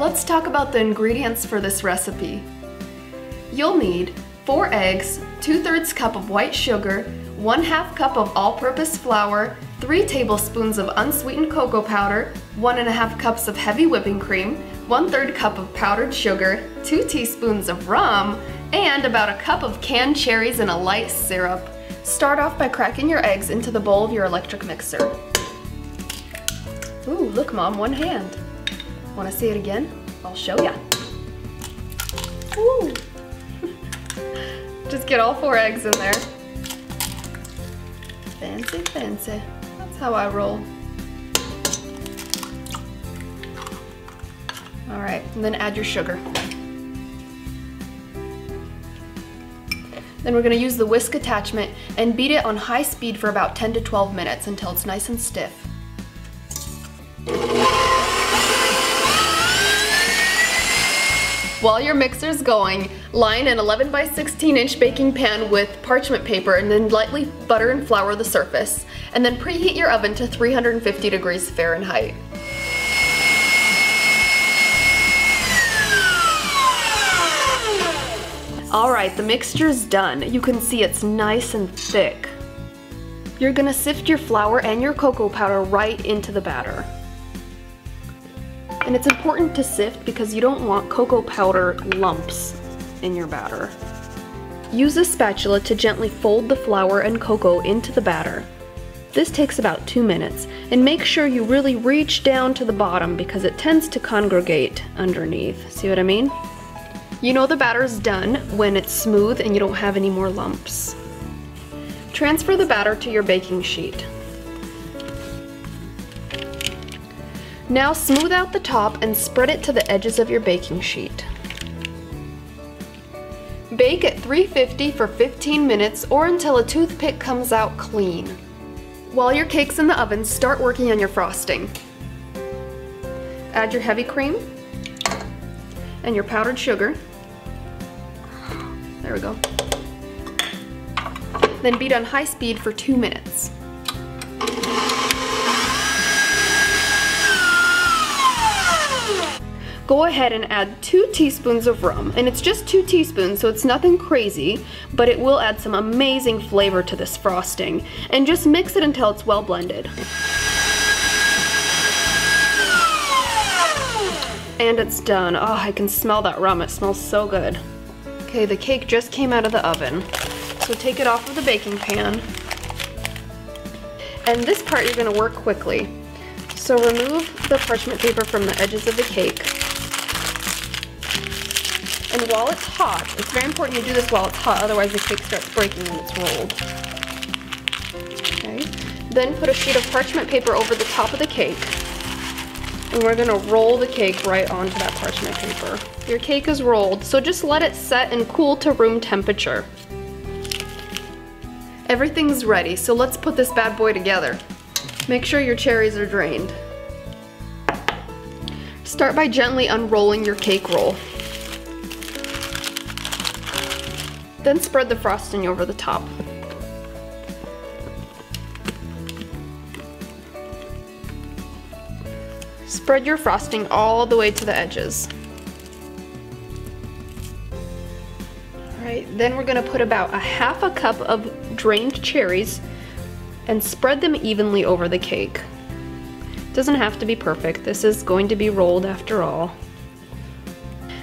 Let's talk about the ingredients for this recipe. You'll need 4 eggs, 2/3 cup of white sugar, 1/2 cup of all-purpose flour, 3 tablespoons of unsweetened cocoa powder, 1½ cups of heavy whipping cream, 1/3 cup of powdered sugar, 2 teaspoons of rum, and about a cup of canned cherries and a light syrup. Start off by cracking your eggs into the bowl of your electric mixer. Ooh, look Mom, one hand. Wanna see it again? I'll show ya. Ooh. Just get all 4 eggs in there. Fancy, fancy. That's how I roll. All right, and then add your sugar. Then we're gonna use the whisk attachment and beat it on high speed for about 10 to 12 minutes until it's nice and stiff. While your mixer's going, line an 11 by 16 inch baking pan with parchment paper and then lightly butter and flour the surface. And then preheat your oven to 350 degrees Fahrenheit. Alright, the mixture's done. You can see it's nice and thick. You're gonna sift your flour and your cocoa powder right into the batter. And it's important to sift because you don't want cocoa powder lumps in your batter. Use a spatula to gently fold the flour and cocoa into the batter. This takes about 2 minutes, and make sure you really reach down to the bottom because it tends to congregate underneath. See what I mean? You know the batter's done when it's smooth and you don't have any more lumps. Transfer the batter to your baking sheet. Now smooth out the top and spread it to the edges of your baking sheet. Bake at 350 for 15 minutes or until a toothpick comes out clean. While your cake's in the oven, start working on your frosting. Add your heavy cream and your powdered sugar. There we go. Then beat on high speed for 2 minutes. Go ahead and add 2 teaspoons of rum, and it's just 2 teaspoons, so it's nothing crazy, but it will add some amazing flavor to this frosting. And just mix it until it's well blended. And it's done. Oh, I can smell that rum. It smells so good. Okay, the cake just came out of the oven. So take it off of the baking pan. And this part you're gonna work quickly. So remove the parchment paper from the edges of the cake. And while it's hot, it's very important you do this while it's hot, otherwise the cake starts breaking when it's rolled. Okay. Then put a sheet of parchment paper over the top of the cake. And we're gonna roll the cake right onto that parchment paper. Your cake is rolled, so just let it set and cool to room temperature. Everything's ready, so let's put this bad boy together. Make sure your cherries are drained. Start by gently unrolling your cake roll. Then spread the frosting over the top. Spread your frosting all the way to the edges. Alright, then we're gonna put about 1/2 cup of drained cherries and spread them evenly over the cake. Doesn't have to be perfect, this is going to be rolled after all.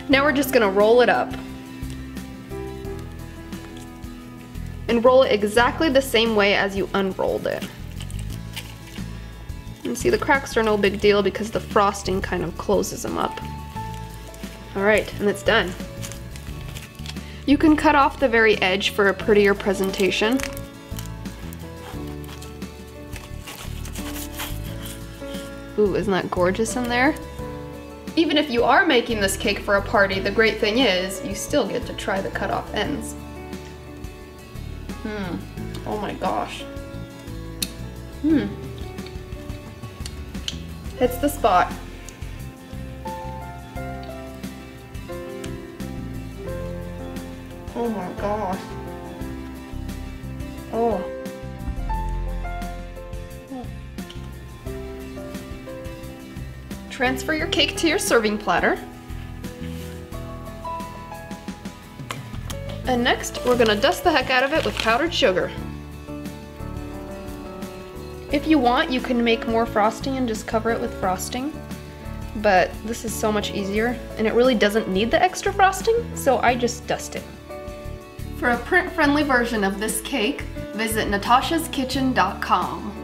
Now we're just gonna roll it up. And roll it exactly the same way as you unrolled it. And see, the cracks are no big deal because the frosting kind of closes them up. Alright, and it's done. You can cut off the very edge for a prettier presentation. Ooh, isn't that gorgeous in there? Even if you are making this cake for a party, the great thing is you still get to try the cut off ends. Oh my gosh. Hits the spot. Oh my gosh. Oh. Transfer your cake to your serving platter. And next, we're gonna dust the heck out of it with powdered sugar. If you want, you can make more frosting and just cover it with frosting, but this is so much easier, and it really doesn't need the extra frosting, so I just dust it. For a print-friendly version of this cake, visit natashaskitchen.com.